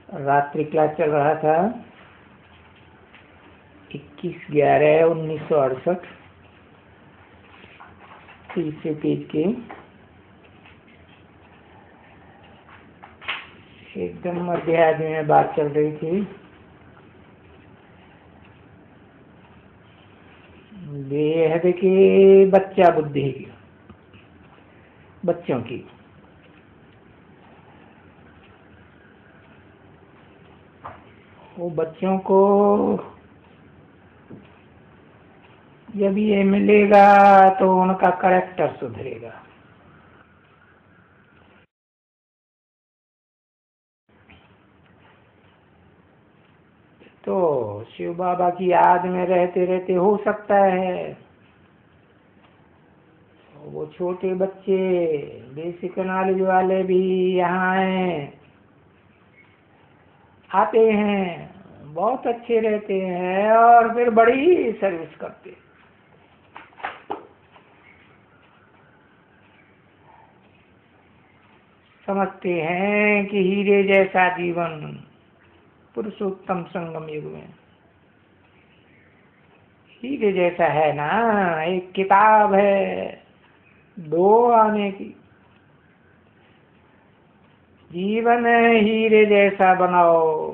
रात्रि क्लास चल रहा था 21/11/1968 तीसरे पेज के एकदम मध्य आदमी में बात चल रही थी। बेहद की बच्चा बुद्धि बच्चों की वो बच्चों को जब ये मिलेगा तो उनका कैरेक्टर सुधरेगा। तो शिव बाबा की याद में रहते रहते हो सकता है वो छोटे बच्चे बेसिक नॉलेज वाले भी यहाँ आते हैं, बहुत अच्छे रहते हैं और फिर बड़ी सर्विस करते हैं। समझते हैं कि हीरे जैसा जीवन पुरुषोत्तम संगम युग में हीरे जैसा है ना। एक किताब है 2 आने की, जीवन हीरे जैसा बनाओ,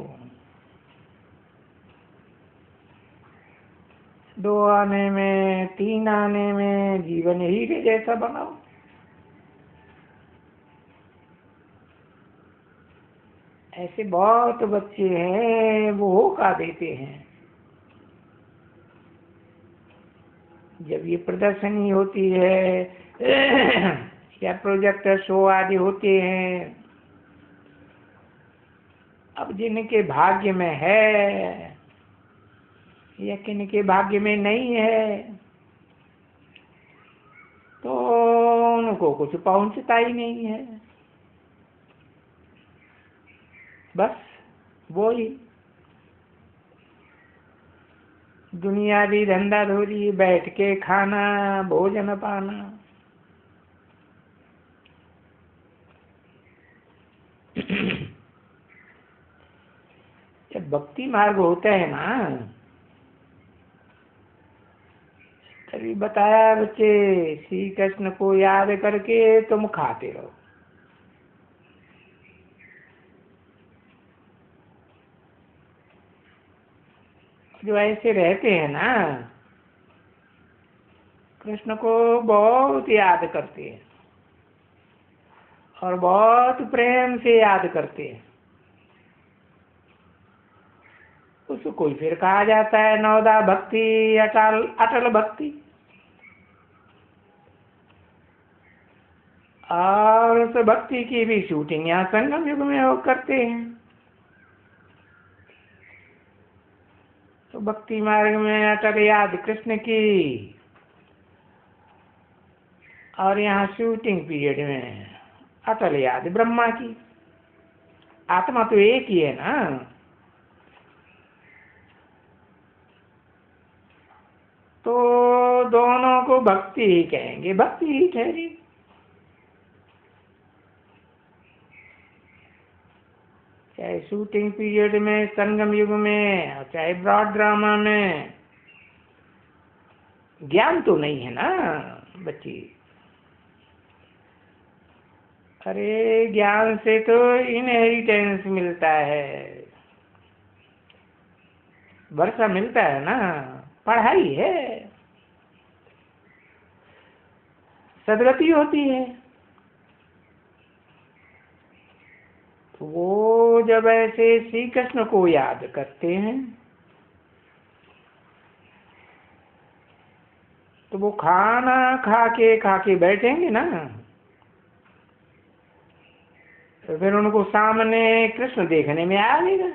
2 आने में 3 आने में जीवन हीरे जैसा बनाओ। ऐसे बहुत बच्चे हैं वो होका देते हैं। जब ये प्रदर्शनी होती है या प्रोजेक्टर शो आदि होते हैं, अब जिनके भाग्य में है या किनके भाग्य में नहीं है तो उनको कुछ पहुंचता ही नहीं है। बस वो ही दुनियावी धंधा धोरी, बैठ के खाना, भोजन पाना। जब भक्ति मार्ग होता है ना, तभी बताया बच्चे श्री कृष्ण को याद करके तुम खाते रहो। जो ऐसे रहते हैं ना, कृष्ण को बहुत याद करते हैं और बहुत प्रेम से याद करते हैं। उसको कोई फिर कहा जाता है नवदा भक्ति, अटल भक्ति। और उस भक्ति की भी शूटिंग यहाँ संगम युग में वो करते हैं। तो भक्ति मार्ग में अटल याद कृष्ण की और यहाँ शूटिंग पीरियड में अटल याद ब्रह्मा की। आत्मा तो एक ही है ना। तो दोनों को भक्ति ही कहेंगे, भक्ति ही ठहरी। चाहे शूटिंग पीरियड में, संगम युग में, चाहे ब्रॉड ड्रामा में, ज्ञान तो नहीं है ना बच्ची। अरे ज्ञान से तो इनहेरिटेंस मिलता है, वर्षा मिलता है ना, पढ़ाई है, सदगति होती है। तो वो जब ऐसे श्री कृष्ण को याद करते हैं तो वो खाना खा के बैठेंगे ना, तो फिर उनको सामने कृष्ण देखने में आएगा।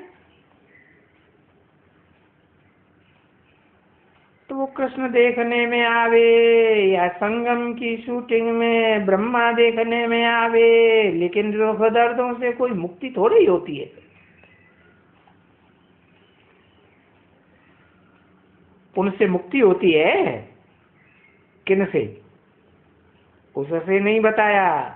तो वो कृष्ण देखने में आवे या संगम की शूटिंग में ब्रह्मा देखने में आवे, लेकिन दुख दर्दों से कोई मुक्ति थोड़ी होती है। उनसे मुक्ति होती है, किन से? उससे नहीं बताया।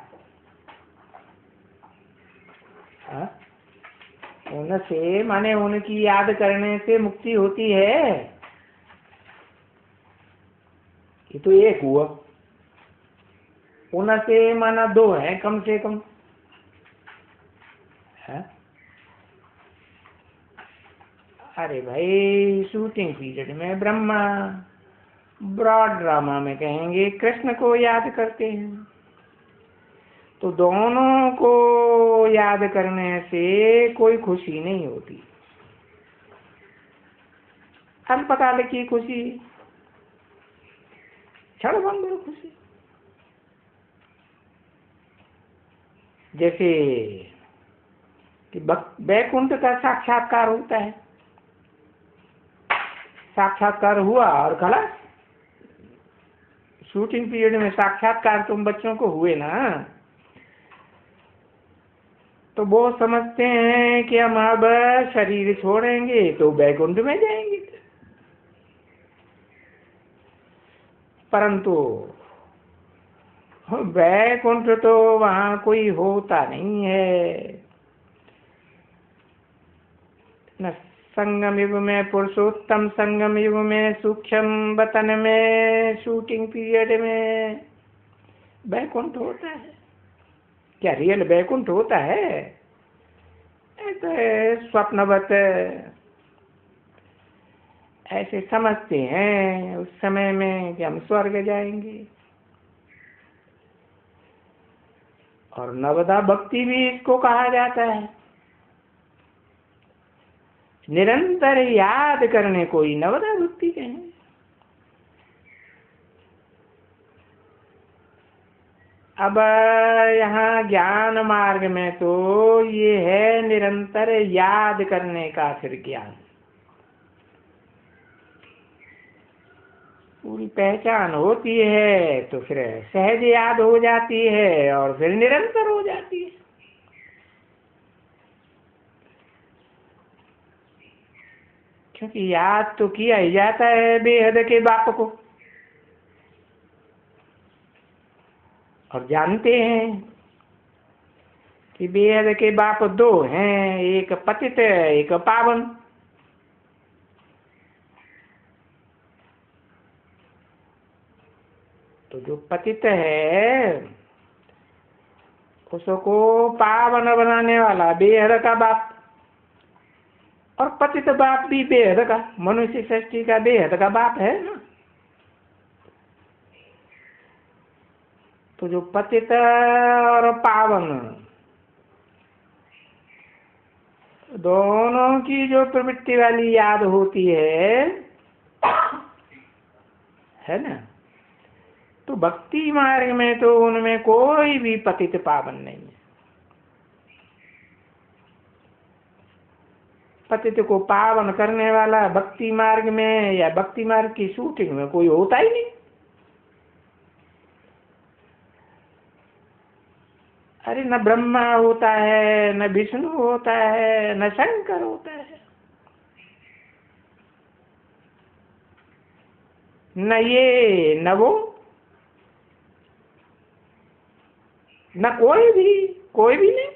उनसे माने उनकी याद करने से मुक्ति होती है, ये तो एक हुआ। उनसे माना दो है कम से कम है। अरे भाई शूटिंग पीरियड में ब्रह्मा, ब्रॉड ड्रामा में कहेंगे कृष्ण को याद करते हैं। तो दोनों को याद करने से कोई खुशी नहीं होती, अल्पकाल की खुशी, क्षणभंगुर खुशी। जैसे कि वैकुंठ का साक्षात्कार होता है, साक्षात्कार हुआ और खलास। शूटिंग पीरियड में साक्षात्कार तुम बच्चों को हुए ना, तो वो समझते हैं कि हम अब शरीर छोड़ेंगे तो वैकुंठ में जाएंगे, परंतु वैकुंठ तो वहां कोई होता नहीं है। न संगम युग में, पुरुषोत्तम संगम युग में, सूक्ष्म वतन में, शूटिंग पीरियड में वैकुंठ होता है क्या? रियल वैकुंठ होता है? तो स्वप्नवत ऐसे समझते हैं उस समय में कि हम स्वर्ग जाएंगे। और नवदा भक्ति भी इसको कहा जाता है, निरंतर याद करने को ही नवदा भक्ति कहें। अब यहाँ ज्ञान मार्ग में तो ये है निरंतर याद करने का फिर ज्ञान, पूरी पहचान होती है तो फिर सहज याद हो जाती है और फिर निरंतर हो जाती है। क्योंकि याद तो किया ही जाता है बेहद के बाप को, और जानते हैं कि बेहद के बाप दो हैं, एक पतित एक पावन। तो जो पतित है उसको पावन बनाने वाला बेहद का बाप, और पतित बाप भी बेहद का, मनुष्य सृष्टि का बेहद का बाप है ना। तो जो पतित और पावन दोनों की जो प्रवृत्ति वाली याद होती है ना, तो भक्ति मार्ग में तो उनमें कोई भी पतित पावन नहीं है। पतित को पावन करने वाला भक्ति मार्ग में या भक्ति मार्ग की शूटिंग में कोई होता ही नहीं। अरे न ब्रह्मा होता है, न विष्णु होता है, न शंकर होता है, न ये न वो, न कोई भी नहीं।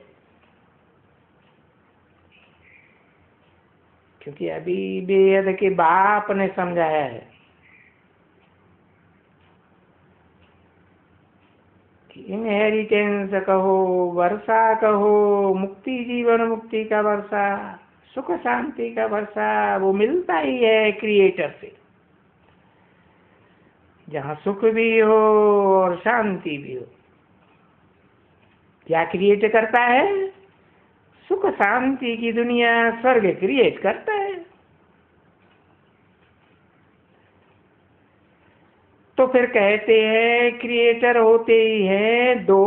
क्योंकि अभी वेद के बाप ने समझाया है कि इनहेरिटेंस कहो, वर्षा कहो, मुक्ति जीवन मुक्ति का वर्षा, सुख शांति का वर्षा वो मिलता ही है क्रिएटर से। जहाँ सुख भी हो और शांति भी हो, क्या क्रिएट करता है? सुख शांति की दुनिया, स्वर्ग क्रिएट करता है। तो फिर कहते हैं क्रिएटर होते ही हैं दो,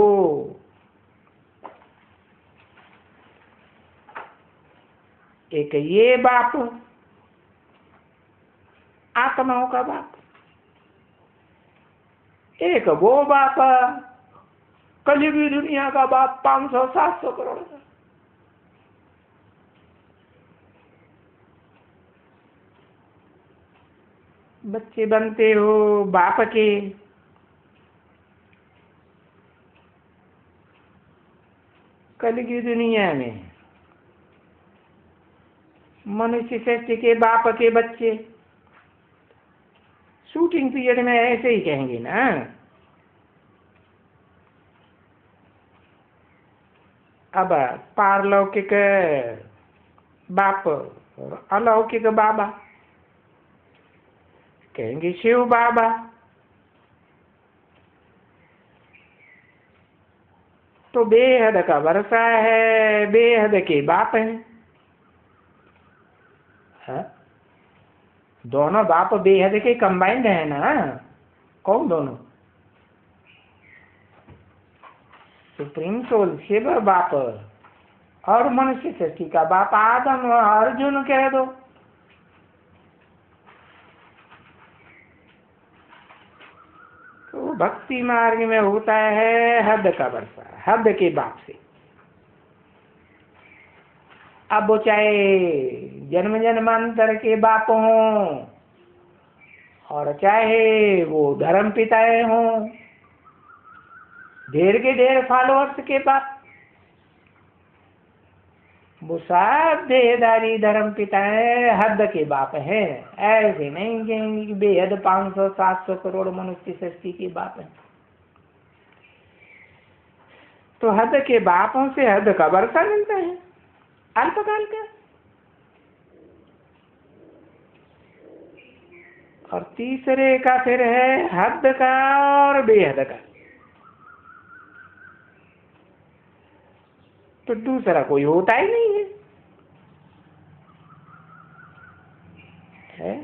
एक ये बाप, आत्माओं का बाप, एक वो बाप, कलयुगी दुनिया का बाप, 500-700 करोड़ का। बच्चे बनते हो बाप के, कलयुगी दुनिया में मनुष्य सृष्टि के बाप के बच्चे शूटिंग पीरियड में ऐसे ही कहेंगे ना। अब पारलौकिक बाप और अलौकिक बाबा कहेंगे शिव बाबा। तो बेहद का वर्षा है, बेहद के बाप हैं। हाँ? दोनों बाप बेहद के कंबाइंड है ना। कौन दोनों? सुप्रीम सोल शिव बाप और मनुष्य सृष्टि का बाप आदम और अर्जुन कह दो। तो भक्ति मार्ग में होता है हद का वर्षा, हद के बाप से। अब वो चाहे जन्म जन्मांतर के बाप हों और चाहे वो धर्म पिताएं हों, ढेर के ढेर फॉलोअर्स के बाप, वो सब देहदारी धर्म पिताएं हद के बाप हैं। ऐसे नहीं कहेंगे कि बेहद 500-700 करोड़ मनुष्य सृष्टि के बाप हैं। तो हद के बापों से हद का वर्षा मिलता है अल्पकाल का। और तीसरे का फिर है हद का और बेहद का। तो दूसरा कोई होता ही नहीं है।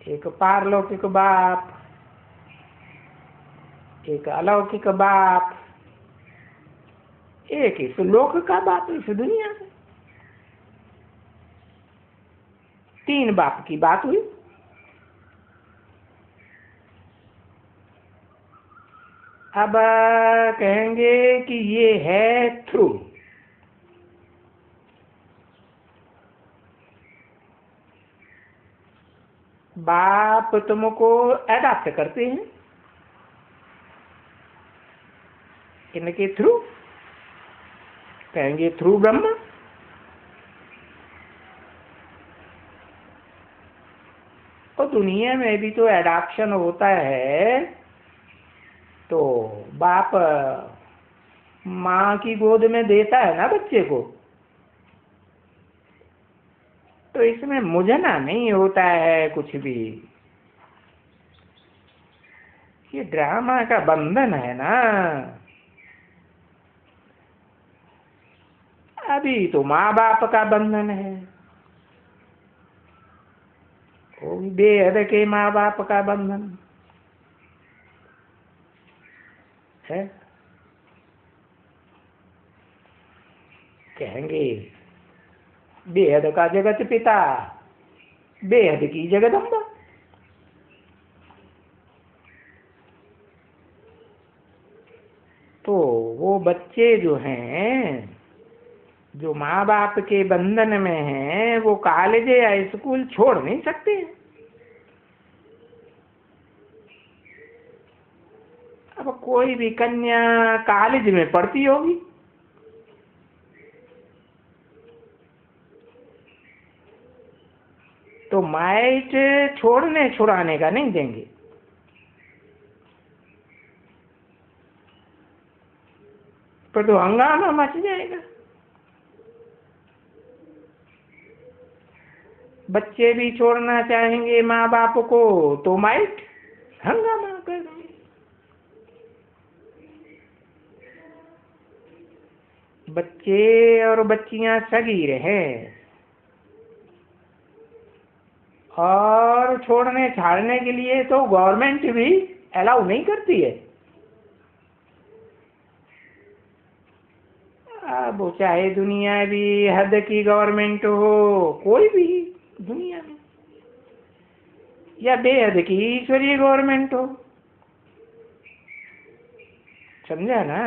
एक पारलौकिक बाप, एक अलौकिक बाप, एक इस लोक का बाप, इस दुनिया का। 3 बाप की बात हुई। अब कहेंगे कि ये है थ्रू। बाप तुमको अडॉप्ट करते हैं इनके थ्रू, कहेंगे थ्रू ब्रह्मा। तो दुनिया में भी तो एडॉप्शन होता है। तो बाप माँ की गोद में देता है ना बच्चे को, तो इसमें मुझना नहीं होता है कुछ भी। ये ड्रामा का बंधन है ना। अभी तो माँ बाप का बंधन है, वो भी बेहद के माँ बाप का बंधन है। कहेंगे बेहद का जगत पिता, बेहद की जगदम्बा। तो वो बच्चे जो हैं, जो माँ बाप के बंधन में हैं, वो कॉलेज या स्कूल छोड़ नहीं सकते। अब कोई भी कन्या कॉलेज में पढ़ती होगी, तो माइट छोड़ने छुड़ाने का नहीं देंगे। पर तो हंगामा मच जाएगा। बच्चे भी छोड़ना चाहेंगे माँ बाप को, तो माइट हंगामा कर देंगे। बच्चे और बच्चियां सगी रहे और छोड़ने छाड़ने के लिए तो गवर्नमेंट भी अलाउ नहीं करती है। अब चाहे दुनिया भी हद की गवर्नमेंट हो, कोई भी दुनिया में, या बेहद की ईश्वरीय गवर्नमेंट हो, समझा ना।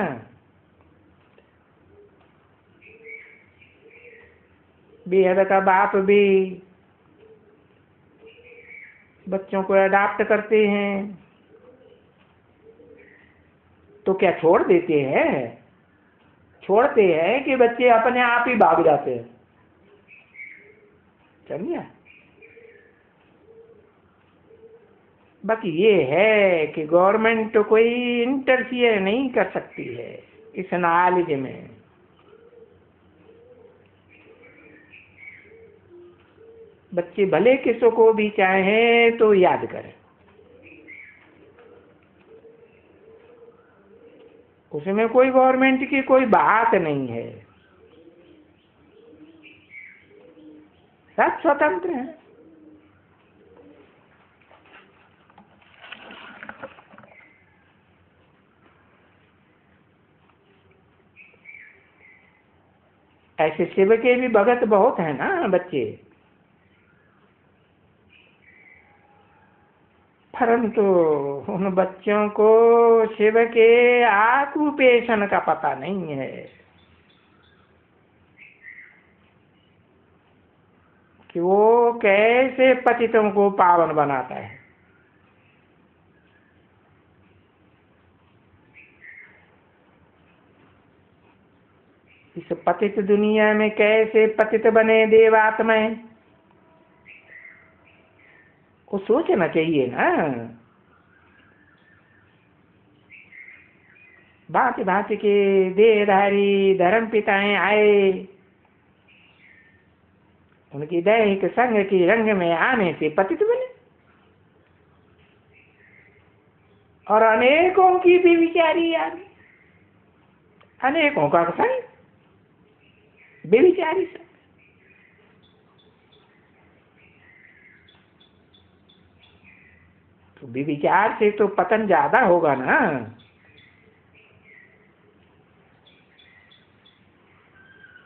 बेहद का बाप भी बच्चों को अडॉप्ट करते हैं, तो क्या छोड़ देते हैं? छोड़ते हैं कि बच्चे अपने आप ही भाग जाते हैं? समझा। बाकी ये है कि गवर्नमेंट तो कोई इंटरफियर नहीं कर सकती है इस नॉलेज में। बच्चे भले किसी को भी चाहे तो याद करें, उसमें कोई गवर्नमेंट की कोई बात नहीं है, सब स्वतंत्र हैं। ऐसे शिव के भी भगत बहुत है ना बच्चे, परंतु उन बच्चों को शिव के ऑक्यूपेशन का पता नहीं है कि वो कैसे पतितों को पावन बनाता है। इस पतित दुनिया में कैसे पतित बने देवात्माएं, को सोचना चाहिए ना। भांति भांति के देहधारी धर्म पिताएं आए, उनकी दैहिक संग की रंग में आने से पतित बने, और अनेकों की भी विचारी याद, अनेकों का संग बेविचारी संग। तो बेविचार से तो पतन ज्यादा होगा ना।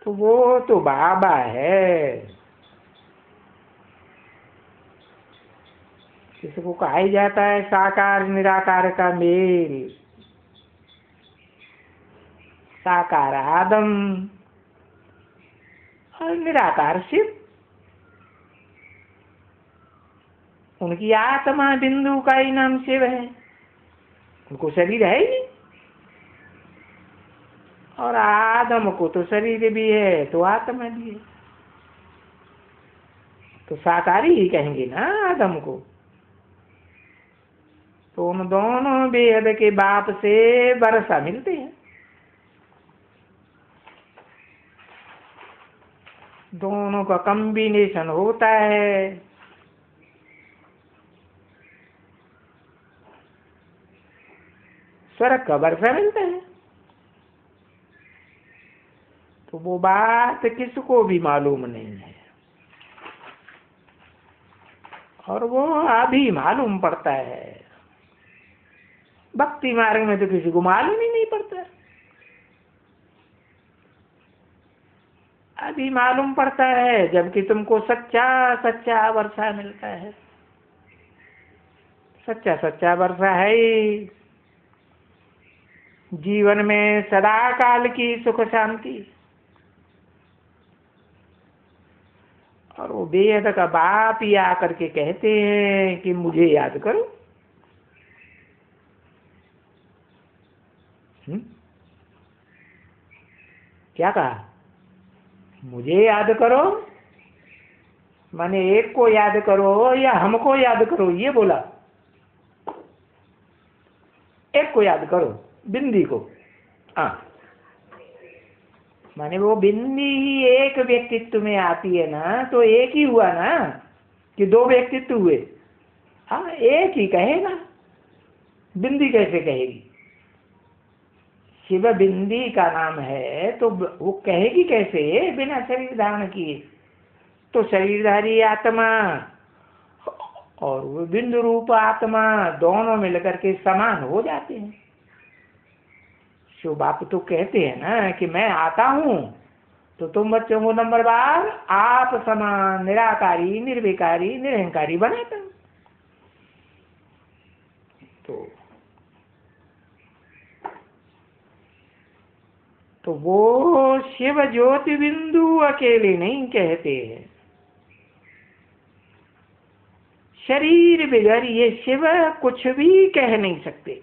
तो वो तो बाबा है, जिसको कहा ही जाता है साकार निराकार का मेल। साकार आदम और निराकार शिव, उनकी आत्मा बिंदु का ही नाम शिव है। उनको शरीर है ही नहीं, और आदम को तो शरीर भी है तो आत्मा भी है, तो साकारी ही कहेंगे ना आदम को। तो उन दोनों बेहद के बाप से वर्षा मिलते हैं, दोनों का कॉम्बिनेशन होता है। स्वर्ग का वर्षा मिलता है। तो वो बात किसको भी मालूम नहीं है, और वो अभी मालूम पड़ता है। भक्ति मार्ग में तो किसी को मालूम ही नहीं पड़ता, अभी मालूम पड़ता है जबकि तुमको सच्चा सच्चा वर्षा मिलता है। सच्चा सच्चा वर्षा है ही जीवन में सदा काल की सुख शांति। और वो बेहद का बाप ही आकर के कहते हैं कि मुझे याद करो। क्या कहा? मुझे याद करो, माने एक को याद करो या हमको याद करो, ये बोला। एक को याद करो, बिंदी को। हाँ, माने वो बिंदी ही एक व्यक्तित्व में आती है ना, तो एक ही हुआ ना कि दो व्यक्तित्व हुए। हाँ, एक ही कहेगा, बिंदी कैसे कहेगी? शिव बिंदी का नाम है तो वो कहेगी कैसे बिना शरीर धारण किए? तो शरीरधारी आत्मा और वो बिंदु रूप आत्मा दोनों मिलकर के समान हो जाते हैं। शिव बाप तो कहते हैं ना कि मैं आता हूं तो तुम बच्चों को नंबर बार आप समान निराकारी निर्विकारी निरहंकारी बनाता हूं। तो वो शिव ज्योति बिंदु अकेले नहीं कहते हैं। शरीर बिगर ये शिव कुछ भी कह नहीं सकते।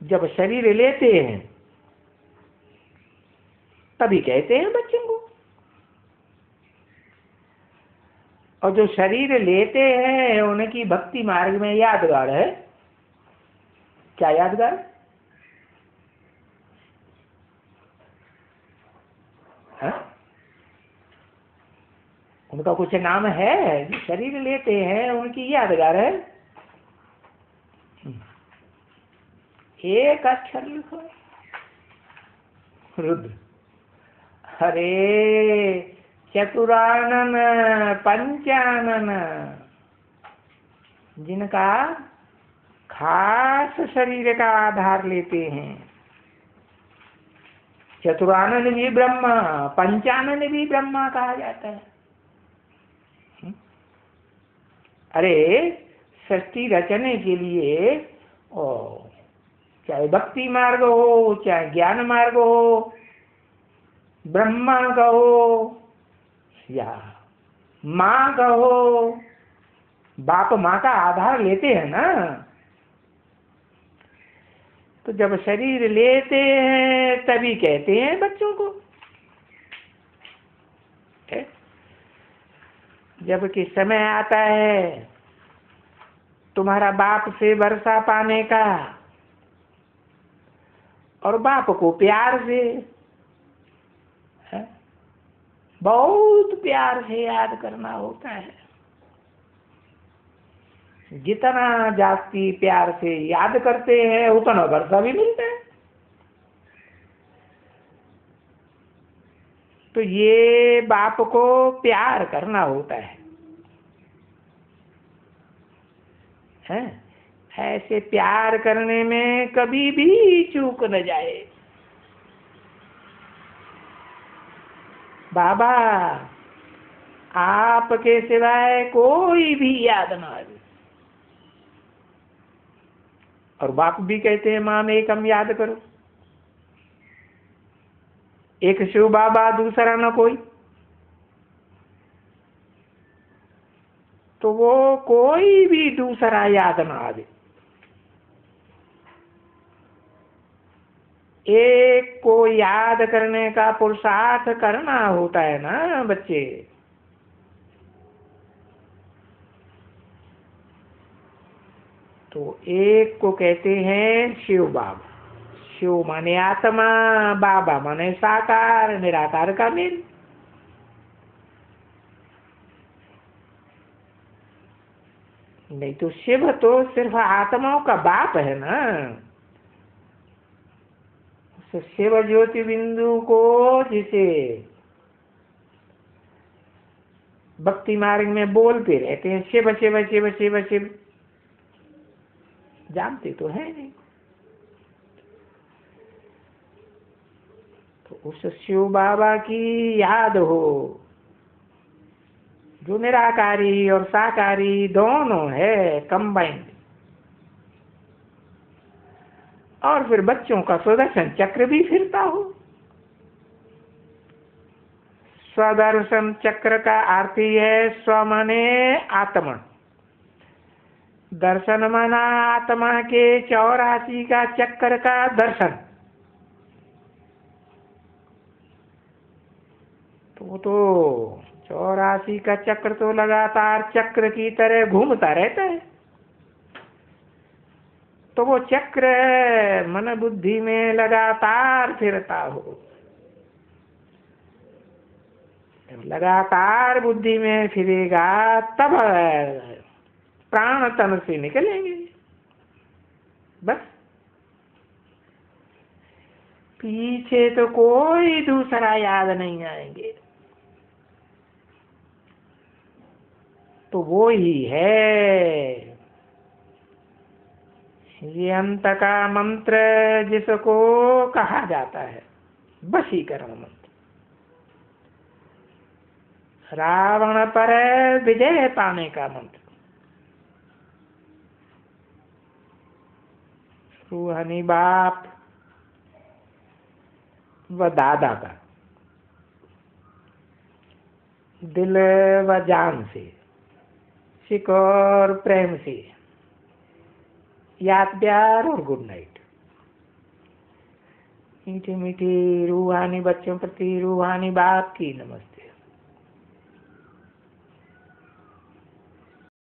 जब शरीर लेते हैं तभी कहते हैं बच्चों को। और जो शरीर लेते हैं उनकी भक्ति मार्ग में यादगार है। क्या यादगार? है? उनका कुछ नाम है? जो शरीर लेते हैं उनकी यादगार है। एक अक्षर लिखो, रुद्र। अरे चतुरानन पंचानन, जिनका खास शरीर का आधार लेते हैं। चतुरानन भी ब्रह्मा, पंचानन भी ब्रह्मा कहा जाता है। अरे सृष्टि रचने के लिए चाहे भक्ति मार्ग हो, चाहे ज्ञान मार्ग हो, ब्रह्मा का हो या माँ का हो, बाप माँ का आधार लेते हैं ना। तो जब शरीर लेते हैं तभी कहते हैं बच्चों को। जबकि समय आता है तुम्हारा बाप से वर्षा पाने का, और बाप को प्यार से, बहुत प्यार से याद करना होता है। जितना जास्ती प्यार से याद करते हैं उतना वर्षा भी मिलता है। तो ये बाप को प्यार करना होता है। ऐसे प्यार करने में कभी भी चूक न जाए। बाबा आपके सिवाय कोई भी याद ना आए। और बाप भी कहते हैं माम एकम याद करो। एक शिव बाबा, दूसरा न कोई। तो वो कोई भी दूसरा याद ना आवे। एक को याद करने का पुरुषार्थ करना होता है ना बच्चे। तो एक को कहते हैं शिव बाबा। शिव माने आत्मा, बाबा माने साकार निराकार का मेल। नहीं तो शिव तो सिर्फ आत्माओं का बाप है ना। तो शिव ज्योति बिंदु को जिसे भक्ति मार्ग में बोलते रहते हैं शिव शिव शिव शिव शिव, जानते तो है नहीं। तो उस शिव बाबा की याद हो जो निराकारी और साकारी दोनों है कंबाइंड। और फिर बच्चों का सुदर्शन चक्र भी फिरता हो। स्वदर्शन चक्र का अर्थ ही है स्व माने आत्मा, दर्शन माना आत्मा के 84 का चक्र का दर्शन। तो 84 का चक्र तो लगातार चक्र की तरह घूमता रहता है। तो वो चक्र मन बुद्धि में लगातार फिरता हो। लगातार बुद्धि में फिरेगा तब प्राण तन से निकलेंगे। बस पीछे तो कोई दूसरा याद नहीं आएंगे। तो वो ही है ये अंत का मंत्र जिसको कहा जाता है वशीकरण मंत्र। रावण पर विजय पाने का मंत्र। रूहनी बाप व दादा का दिल व जान से, सिक और प्रेम से याद प्यार और गुड नाइट। मीठे मीठे रूहानी बच्चों प्रति रूहानी बाप की नमस्ते।